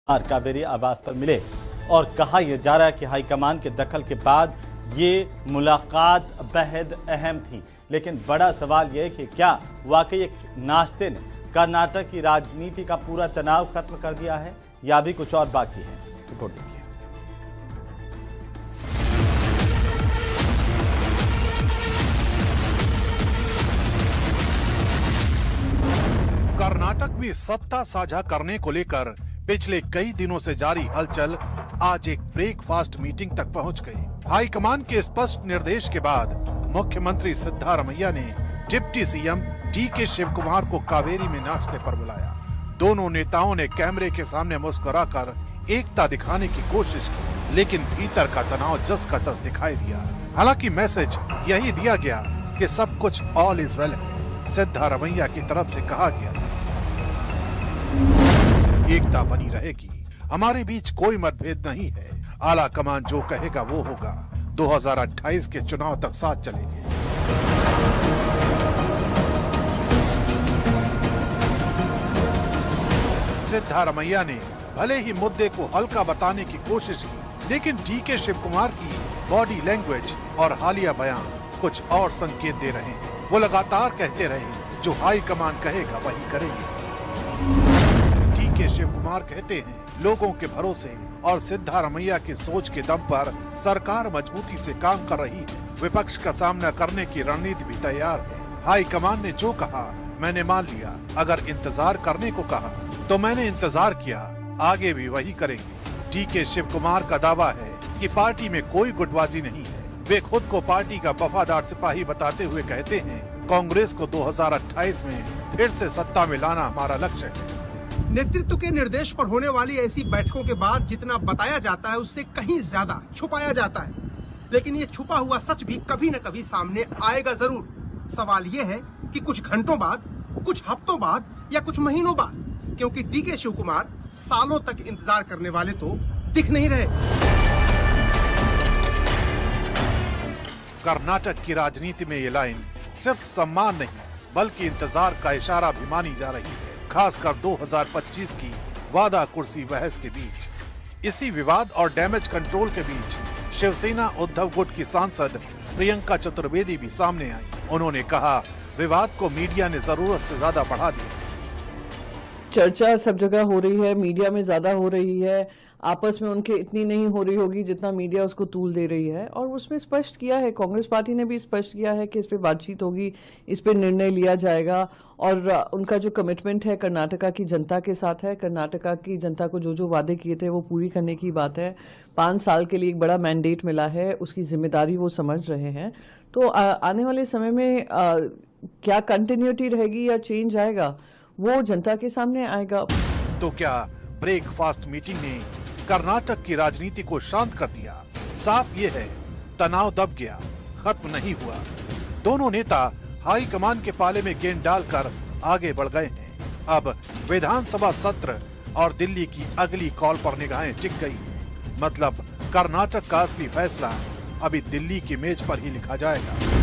कावेरी आवास पर मिले और कहा यह जा रहा है कि हाईकमान के दखल के बाद ये मुलाकात बेहद अहम थी। लेकिन बड़ा सवाल यह है कि क्या वाकई एक नाश्ते ने कर्नाटक की राजनीति का पूरा तनाव खत्म कर दिया है या भी कुछ और बाकी है। रिपोर्ट देखिए। कर्नाटक में सत्ता साझा करने को लेकर पिछले कई दिनों से जारी हलचल आज एक ब्रेकफास्ट मीटिंग तक पहुंच गई। हाईकमान के स्पष्ट निर्देश के बाद मुख्यमंत्री सिद्धारमैया ने डिप्टी सीएम डी.के. शिवकुमार को कावेरी में नाश्ते पर बुलाया। दोनों नेताओं ने कैमरे के सामने मुस्कुराकर एकता दिखाने की कोशिश की, लेकिन भीतर का तनाव जस का तस दिखाई दिया। हालांकि मैसेज यही दिया गया कि सब कुछ ऑल इज वेल है। सिद्धारमैया की तरफ से कहा गया एकता बनी रहेगी, हमारे बीच कोई मतभेद नहीं है, आला कमान जो कहेगा वो होगा, 2028 के चुनाव तक साथ चलेंगे। सिद्धारमैया ने भले ही मुद्दे को हल्का बताने की कोशिश की, लेकिन डी.के. शिवकुमार की बॉडी लैंग्वेज और हालिया बयान कुछ और संकेत दे रहे हैं। वो लगातार कहते रहे जो हाई कमान कहेगा वही करेंगे। डी.के. शिवकुमार कहते हैं लोगों के भरोसे और सिद्धारमैया की सोच के दम पर सरकार मजबूती से काम कर रही है। विपक्ष का सामना करने की रणनीति भी तैयार है। हाई कमान ने जो कहा मैंने मान लिया, अगर इंतजार करने को कहा तो मैंने इंतजार किया, आगे भी वही करेंगे। डी.के. शिवकुमार का दावा है कि पार्टी में कोई गुटबाजी नहीं है। वे खुद को पार्टी का वफादार सिपाही बताते हुए कहते हैं कांग्रेस को 2028 में फिर से सत्ता में लाना हमारा लक्ष्य है। नेतृत्व के निर्देश पर होने वाली ऐसी बैठकों के बाद जितना बताया जाता है उससे कहीं ज्यादा छुपाया जाता है, लेकिन ये छुपा हुआ सच भी कभी न कभी सामने आएगा जरूर। सवाल ये है कि कुछ घंटों बाद, कुछ हफ्तों बाद या कुछ महीनों बाद, क्योंकि डी.के. शिवकुमार सालों तक इंतजार करने वाले तो दिख नहीं रहे। कर्नाटक की राजनीति में ये लाइन सिर्फ सम्मान नहीं बल्कि इंतजार का इशारा भी मानी जा रही है, खासकर 2025 की वादा कुर्सी बहस के बीच। इसी विवाद और डैमेज कंट्रोल के बीच शिवसेना उद्धव गुट की सांसद प्रियंका चतुर्वेदी भी सामने आई। उन्होंने कहा विवाद को मीडिया ने जरूरत से ज्यादा बढ़ा दिया। चर्चा सब जगह हो रही है, मीडिया में ज्यादा हो रही है, आपस में उनके इतनी नहीं हो रही होगी जितना मीडिया उसको तूल दे रही है। और उसमें स्पष्ट किया है, कांग्रेस पार्टी ने भी स्पष्ट किया है कि इस पे बातचीत होगी, इस पे निर्णय लिया जाएगा। और उनका जो कमिटमेंट है कर्नाटका की जनता के साथ है, कर्नाटका की जनता को जो जो वादे किए थे वो पूरी करने की बात है। 5 साल के लिए एक बड़ा मैंडेट मिला है, उसकी जिम्मेदारी वो समझ रहे हैं। तो आने वाले समय में क्या कंटिन्यूटी रहेगी या चेंज आएगा वो जनता के सामने आएगा। तो क्या ब्रेकफास्ट मीटिंग ने कर्नाटक की राजनीति को शांत कर दिया? साफ ये है तनाव दब गया, खत्म नहीं हुआ। दोनों नेता हाई कमान के पाले में गेंद डालकर आगे बढ़ गए हैं। अब विधानसभा सत्र और दिल्ली की अगली कॉल पर निगाहें टिक गई हैं। मतलब कर्नाटक का असली फैसला अभी दिल्ली की मेज पर ही लिखा जाएगा।